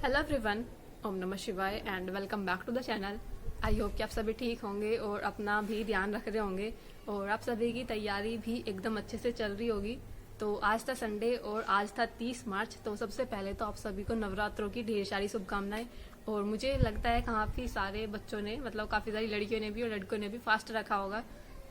Hello everyone, ओम नमः शिवाय and welcome back to the channel. I hope कि आप सभी ठीक होंगे और अपना भी ध्यान रख रहे होंगे और आप सभी की तैयारी भी एकदम अच्छे से चल रही होगी। तो आज था संडे और आज था 30 मार्च। तो सबसे पहले तो आप सभी को नवरात्रों की ढेर सारी शुभकामनाएं। और मुझे लगता है काफ़ी सारे बच्चों ने, मतलब काफ़ी सारी लड़कियों ने भी और लड़कों ने भी फास्ट रखा होगा।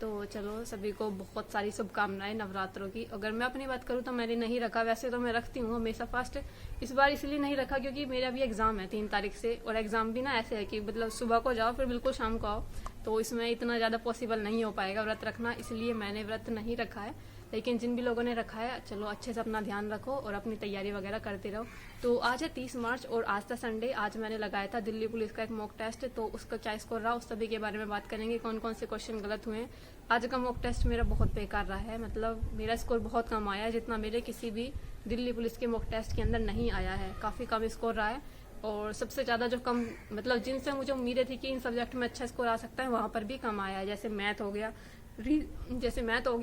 तो चलो सभी को बहुत सारी शुभकामनाएं नवरात्रों की। अगर मैं अपनी बात करूँ तो मैंने नहीं रखा, वैसे तो मैं रखती हूँ हमेशा फास्ट। इस बार इसलिए नहीं रखा क्योंकि मेरा भी एग्जाम है 3 तारीख से, और एग्जाम भी ना ऐसे है कि मतलब सुबह को जाओ फिर बिल्कुल शाम को आओ, तो इसमें इतना ज़्यादा पॉसिबल नहीं हो पाएगा व्रत रखना, इसलिए मैंने व्रत नहीं रखा है। लेकिन जिन भी लोगों ने रखा है, चलो अच्छे से अपना ध्यान रखो और अपनी तैयारी वगैरह करते रहो। तो आज है 30 मार्च और आज था संडे। आज मैंने लगाया था दिल्ली पुलिस का एक मॉक टेस्ट, तो उसका क्या स्कोर रहा उस सभी के बारे में बात करेंगे, कौन कौन से क्वेश्चन गलत हुए हैं। आज का मॉक टेस्ट मेरा बहुत बेकार रहा है, मतलब मेरा स्कोर बहुत कम आया है, जितना मेरे किसी भी दिल्ली पुलिस के मॉक टेस्ट के अंदर नहीं आया है। काफ़ी कम स्कोर रहा है और सबसे ज़्यादा जो कम, मतलब जिनसे मुझे उम्मीदें थी कि इन सब्जेक्ट में अच्छा स्कोर आ सकता है, वहाँ पर भी कम आया है। जैसे मैथ हो गया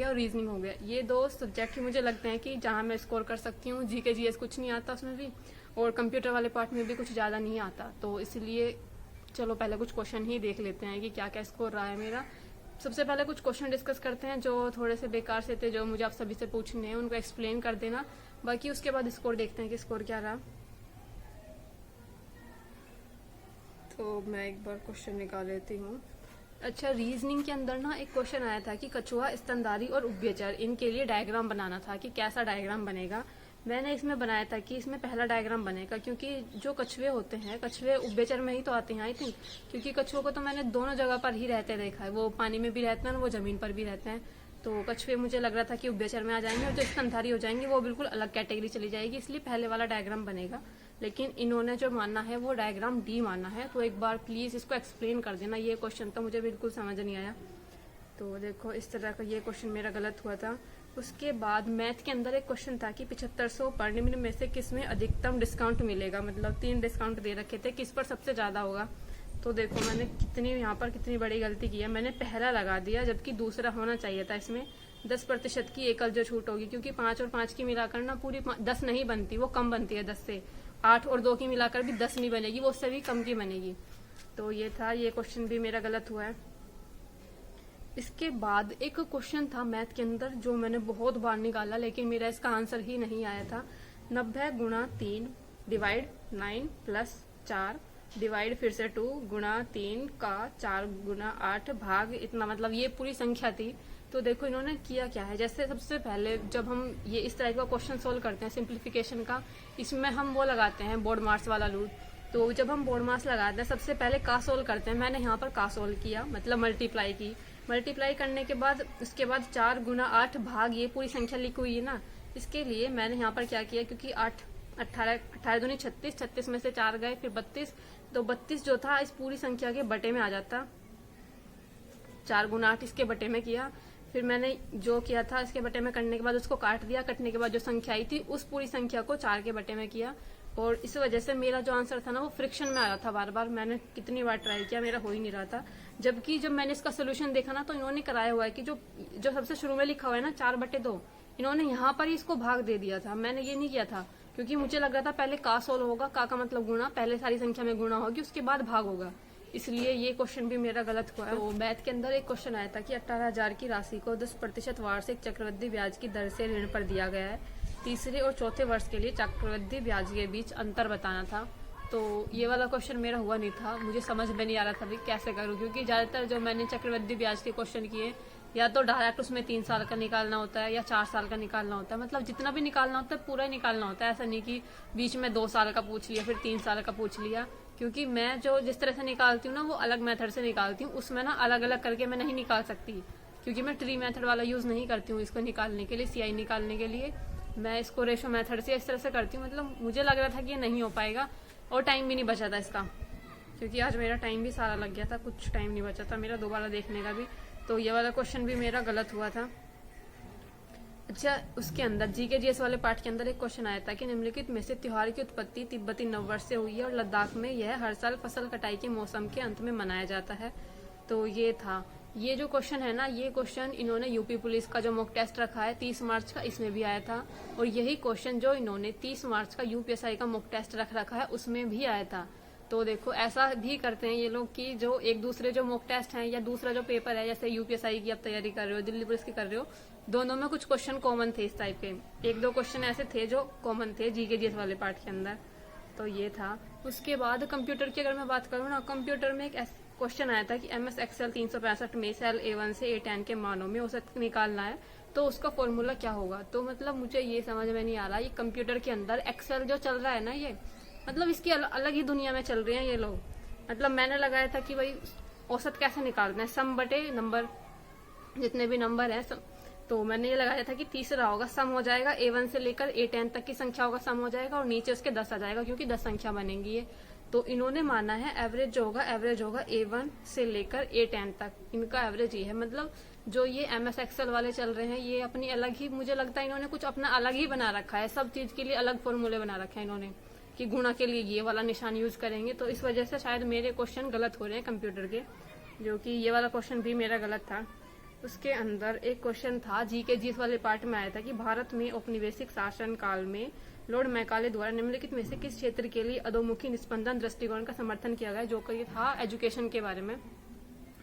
और रीजनिंग हो गया, ये दो सब्जेक्ट ही मुझे लगते हैं कि जहाँ मैं स्कोर कर सकती हूँ। जीके जीएस कुछ नहीं आता उसमें भी, और कंप्यूटर वाले पार्ट में भी कुछ ज़्यादा नहीं आता। तो इसलिए चलो पहले कुछ क्वेश्चन ही देख लेते हैं कि क्या क्या स्कोर रहा है मेरा। सबसे पहले कुछ क्वेश्चन डिस्कस करते हैं जो थोड़े से बेकार से थे, जो मुझे आप सभी से पूछने हैं, उनको एक्सप्लेन कर देना। बाकी उसके बाद स्कोर देखते हैं कि स्कोर क्या रहा। तो मैं एक बार क्वेश्चन निकाल लेती हूँ। अच्छा, रीजनिंग के अंदर ना एक क्वेश्चन आया था कि कछुआ, स्तनधारी और उभयचर, इनके लिए डायग्राम बनाना था कि कैसा डायग्राम बनेगा। मैंने इसमें बनाया था कि इसमें पहला डायग्राम बनेगा, क्योंकि जो कछुए होते हैं, कछुए उभयचर में ही तो आते हैं आई थिंक, क्योंकि कछुओं को तो मैंने दोनों जगह पर ही रहते देखा है, वो पानी में भी रहते हैं और वो जमीन पर भी रहते हैं। तो कछुए मुझे लग रहा था कि उभयचर में आ जाएंगे, और जो स्तनधारी हो जाएंगे वो बिल्कुल अलग कैटेगरी चली जाएगी, इसलिए पहले वाला डायग्राम बनेगा। लेकिन इन्होंने जो मानना है वो डायग्राम डी मानना है। तो एक बार प्लीज इसको एक्सप्लेन कर देना, ये क्वेश्चन तो मुझे बिल्कुल समझ नहीं आया। तो देखो इस तरह का ये क्वेश्चन मेरा गलत हुआ था। उसके बाद मैथ के अंदर एक क्वेश्चन था कि 7500 पर निम्न में से किस में अधिकतम डिस्काउंट मिलेगा, मतलब 3 डिस्काउंट दे रखे थे, किस पर सबसे ज्यादा होगा। तो देखो मैंने कितनी बड़ी गलती की है, मैंने पहला लगा दिया जबकि दूसरा होना चाहिए था। इसमें 10% की एकल जो छूट होगी, क्योंकि 5 और 5 की मिलाकर ना पूरी 10 नहीं बनती, वो कम बनती है 10 से। 8 और 2 की मिलाकर भी 10 नहीं बनेगी, वो उससे भी कम की बनेगी। तो ये था, ये क्वेश्चन भी मेरा गलत हुआ है। इसके बाद एक क्वेश्चन था मैथ के अंदर जो मैंने बहुत बार निकाला, लेकिन मेरा इसका आंसर ही नहीं आया था। 90 गुणा 3 डिवाइड 9 प्लस 4 डिवाइड फिर से 2 गुणा 3 का 4 गुणा 8 भाग इतना, मतलब ये पूरी संख्या थी। तो देखो इन्होंने किया क्या है, जैसे सबसे पहले जब हम ये इस तरह का क्वेश्चन सोल्व करते हैं सिंप्लीफिकेशन का, इसमें हम वो लगाते हैं बोर्ड मार्क्स वाला रूल। तो जब हम बोर्ड मार्क्स लगाते हैं सबसे पहले का सोल्व करते हैं। मैंने यहाँ पर का सोल्व किया, मतलब मल्टीप्लाई की। मल्टीप्लाई करने के बाद उसके बाद 4 गुना 8 भाग ये पूरी संख्या लिखी हुई है ना, इसके लिए मैंने यहाँ पर क्या किया, क्योंकि 18 दूनी 36, 36 में से 4 गए फिर 32, तो 32 जो था इस पूरी संख्या के बटे में आ जाता। 4 गुना 8 इसके बटे में किया, फिर मैंने जो किया था इसके बटे में करने के बाद उसको काट दिया, कटने के बाद जो संख्या आई थी उस पूरी संख्या को 4 के बटे में किया। और इस वजह से मेरा जो आंसर था ना वो फ्रिक्शन में आ रहा था बार बार। मैंने कितनी बार ट्राई किया, मेरा हो ही नहीं रहा था। जबकि जब मैंने इसका सोल्यूशन देखा ना, तो इन्होंने कराया हुआ है कि जो सबसे शुरू में लिखा हुआ है ना 4/2, इन्होंने यहाँ पर ही इसको भाग दे दिया था। मैंने ये नहीं किया था, क्योंकि मुझे लग रहा था पहले का सोल्व होगा, का मतलब गुणा, पहले सारी संख्या में गुणा होगी उसके बाद भाग होगा, इसलिए ये क्वेश्चन भी मेरा गलत हुआ है। तो मैथ के अंदर एक क्वेश्चन आया था कि 18,000 की राशि को 10% वार्षिक चक्रवृद्धि ब्याज की दर से ऋण पर दिया गया है। तीसरे और चौथे वर्ष के लिए चक्रवृद्धि ब्याज के बीच अंतर बताना था। तो ये वाला क्वेश्चन मेरा हुआ नहीं था, मुझे समझ में नहीं आ रहा था भी कैसे करूँ, क्योंकि ज्यादातर जो मैंने चक्रवृद्धि ब्याज के क्वेश्चन किए, या तो डायरेक्ट उसमें 3 साल का निकालना होता है या 4 साल का निकालना होता है, मतलब जितना भी निकालना होता है पूरा ही निकालना होता है। ऐसा नहीं कि बीच में 2 साल का पूछ लिया फिर 3 साल का पूछ लिया, क्योंकि मैं जो जिस तरह से निकालती हूँ ना वो अलग मेथड से निकालती हूँ, उसमें ना अलग अलग करके मैं नहीं निकाल सकती, क्योंकि मैं ट्री मेथड वाला यूज नहीं करती हूँ इसको निकालने के लिए, सीआई निकालने के लिए। मैं इसको रेशो मेथड से इस तरह से करती हूँ, मतलब मुझे लग रहा था कि ये नहीं हो पाएगा और टाइम भी नहीं बचा था इसका, क्योंकि आज मेरा टाइम भी सारा लग गया था, कुछ टाइम नहीं बचा था मेरा दोबारा देखने का भी। तो ये वाला क्वेश्चन भी मेरा गलत हुआ था। अच्छा, उसके अंदर जीके जीएस वाले पार्ट के अंदर एक क्वेश्चन आया था कि निम्नलिखित में से त्योहार की उत्पत्ति तिब्बती नववर्ष से हुई है और लद्दाख में यह हर साल फसल कटाई के मौसम के अंत में मनाया जाता है। तो ये था, ये जो क्वेश्चन है ना, ये क्वेश्चन इन्होंने यूपी पुलिस का जो मॉक टेस्ट रखा है 30 मार्च का, इसमें भी आया था। और यही क्वेश्चन जो इन्होंने 30 मार्च का यूपीएसआई का मॉक टेस्ट रख रखा है उसमें भी आया था। तो देखो ऐसा भी करते हैं ये लोग कि जो एक दूसरे जो मॉक टेस्ट हैं या दूसरा जो पेपर है, जैसे यूपीएसआई की आप तैयारी कर रहे हो, दिल्ली पुलिस की कर रहे हो, दोनों में कुछ क्वेश्चन कॉमन थे इस टाइप के। एक दो क्वेश्चन ऐसे थे जो कॉमन थे जीके जीएस वाले पार्ट के अंदर। तो ये था। उसके बाद कंप्यूटर की अगर मैं बात करूँ ना, कंप्यूटर में एक क्वेश्चन आया था कि MS Excel 365 में सेल A1 से A10 के मानों में औसत निकालना है, तो उसका फॉर्मूला क्या होगा। तो मतलब मुझे ये समझ में नहीं आ रहा, ये कंप्यूटर के अंदर एक्सेल जो चल रहा है ना, ये मतलब इसकी अलग ही दुनिया में चल रहे हैं ये लोग। मतलब मैंने लगाया था कि भाई औसत कैसे निकालना है, सम बटे नंबर, जितने भी नंबर है सम। तो मैंने ये लगाया था कि तीसरा होगा सम हो जाएगा, A1 से लेकर A10 तक की संख्या होगा सम हो जाएगा, और नीचे उसके 10 आ जाएगा, क्योंकि 10 संख्या बनेंगी ये। तो इन्होंने माना है एवरेज जो होगा, एवरेज होगा A1 से लेकर A10 तक, इनका एवरेज ये है। मतलब जो ये MS Excel वाले चल रहे हैं, ये अपनी अलग ही, मुझे लगता है इन्होंने कुछ अपना अलग ही बना रखा है, सब चीज के लिए अलग फॉर्मूले बना रखे हैं इन्होंने, कि गुणा के लिए ये वाला निशान यूज करेंगे। तो इस वजह से शायद मेरे क्वेश्चन गलत हो रहे हैं कंप्यूटर के, जो कि ये वाला क्वेश्चन भी मेरा गलत था। उसके अंदर एक क्वेश्चन था जीके जीएस वाले पार्ट में आया था कि भारत में औपनिवेशिक शासन काल में लॉर्ड मैकाले द्वारा निम्नलिखित में से किस क्षेत्र के लिए अधोमुखी निस्पंदन दृष्टिकोण का समर्थन किया गया, जो कि था एजुकेशन के बारे में।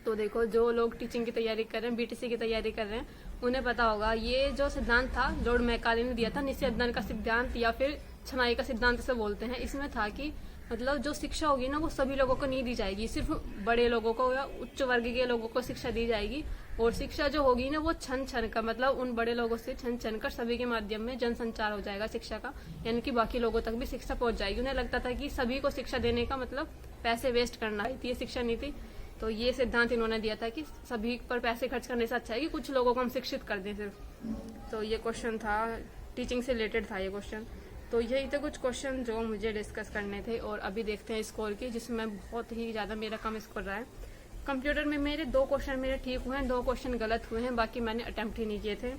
तो देखो जो लोग टीचिंग की तैयारी कर रहे हैं, बीटीसी की तैयारी कर रहे हैं, उन्हें पता होगा ये जो सिद्धांत था लॉर्ड मैकाले ने दिया था, निस्यंदन का सिद्धांत या फिर छनाई का सिद्धांत से बोलते हैं। इसमें था कि मतलब जो शिक्षा होगी ना वो सभी लोगों को नहीं दी जाएगी, सिर्फ बड़े लोगों को या उच्च वर्ग के लोगों को शिक्षा दी जाएगी। और शिक्षा जो होगी ना वो छन छन का, मतलब उन बड़े लोगों से छन छन कर सभी के माध्यम में जनसंचार हो जाएगा शिक्षा का, यानी कि बाकी लोगों तक भी शिक्षा पहुंच जाएगी। उन्हें लगता था कि सभी को शिक्षा देने का मतलब पैसे वेस्ट करना है, ये शिक्षा नीति। तो ये सिद्धांत इन्होंने दिया था कि सभी पर पैसे खर्च करने से अच्छा है कि कुछ लोगों को हम शिक्षित कर दें सिर्फ। तो ये क्वेश्चन था, टीचिंग से रिलेटेड था ये क्वेश्चन। तो यही थे कुछ क्वेश्चन जो मुझे डिस्कस करने थे। और अभी देखते हैं स्कोर की, जिसमें बहुत ही ज्यादा मेरा कम स्कोर रहा है। कंप्यूटर में मेरे 2 क्वेश्चन मेरे ठीक हुए हैं, 2 क्वेश्चन गलत हुए हैं, बाकी मैंने अटेम्प्ट ही नहीं किए थे।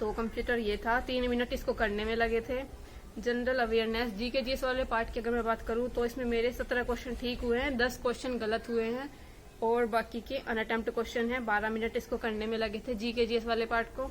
तो कंप्यूटर ये था, 3 मिनट इसको करने में लगे थे। जनरल अवेयरनेस जीके जीएस वाले पार्ट की अगर मैं बात करूँ तो इसमें मेरे 17 क्वेश्चन ठीक हुए हैं, 10 क्वेश्चन गलत हुए हैं, और बाकी के अनअटेम्प्ट क्वेश्चन हैं। 12 मिनट इसको करने में लगे थे जीके जीएस वाले पार्ट को।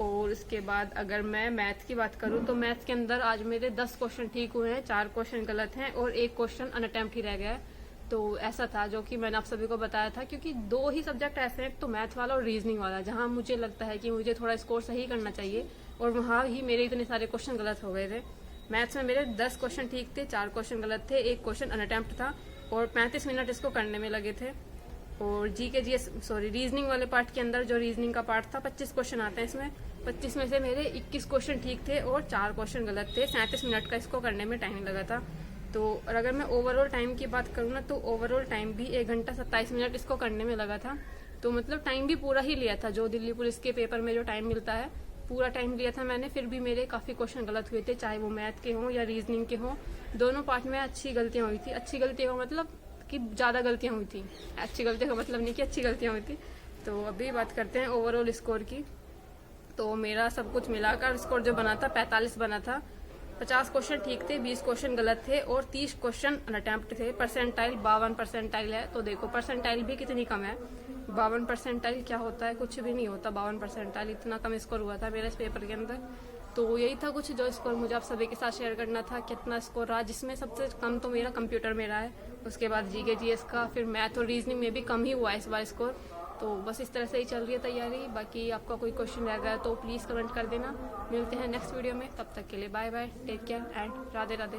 और उसके बाद अगर मैं मैथ की बात करूं तो मैथ के अंदर आज मेरे 10 क्वेश्चन ठीक हुए हैं, 4 क्वेश्चन गलत हैं और 1 क्वेश्चन अनअटेम्प्ट ही रह गया है। तो ऐसा था जो कि मैंने आप सभी को बताया था, क्योंकि 2 ही सब्जेक्ट ऐसे हैं, तो मैथ वाला और रीजनिंग वाला, जहां मुझे लगता है कि मुझे थोड़ा स्कोर सही करना चाहिए, और वहां ही मेरे इतने सारे क्वेश्चन गलत हो गए थे। मैथ्स में मेरे 10 क्वेश्चन ठीक थे, 4 क्वेश्चन गलत थे, 1 क्वेश्चन अनअटेम्प्ट था, और 35 मिनट इसको करने में लगे थे। और जीके जीएस रीजनिंग वाले पार्ट के अंदर जो रीजनिंग का पार्ट था 25 क्वेश्चन आते हैं इसमें, 25 में से मेरे 21 क्वेश्चन ठीक थे और 4 क्वेश्चन गलत थे। 37 मिनट का इसको करने में टाइम लगा था। तो और अगर मैं ओवरऑल टाइम की बात करूँ ना, तो ओवरऑल टाइम भी 1 घंटा 27 मिनट इसको करने में लगा था। तो मतलब टाइम भी पूरा ही लिया था, जो दिल्ली पुलिस के पेपर में जो टाइम मिलता है पूरा टाइम लिया था मैंने। फिर भी मेरे काफी क्वेश्चन गलत हुए थे, चाहे वो मैथ के हों या रीजनिंग के हों, दोनों पार्ट में अच्छी गलतियां हुई थी। अच्छी गलतियां मतलब कि ज्यादा गलतियां हुई थी, अच्छी गलतियों का मतलब नहीं कि अच्छी गलतियां हुई थी। तो अभी बात करते हैं ओवरऑल स्कोर की। तो मेरा सब कुछ मिलाकर स्कोर जो बना था 45 बना था। 50 क्वेश्चन ठीक थे, 20 क्वेश्चन गलत थे और 30 क्वेश्चन अनअटेम्प्ट थे। परसेंटाइल 52 परसेंटाइल है। तो देखो परसेंटाइल भी कितनी कम है, 52 परसेंटाइल क्या होता है, कुछ भी नहीं होता 52 परसेंटाइल। इतना कम स्कोर हुआ था मेरे इस पेपर के अंदर। तो यही था कुछ जो स्कोर मुझे आप सभी के साथ शेयर करना था। कितना स्कोर रहा, जिसमें सबसे कम तो मेरा कंप्यूटर में रहा है, उसके बाद जीके जीएस का, फिर मैथ और रीजनिंग में भी कम ही हुआ है इस बार स्कोर। तो बस इस तरह से ही चल रही है तैयारी। बाकी आपका कोई क्वेश्चन रह गया तो प्लीज़ कमेंट कर देना। मिलते हैं नेक्स्ट वीडियो में, तब तक के लिए bye bye, take care and Radhe Radhe.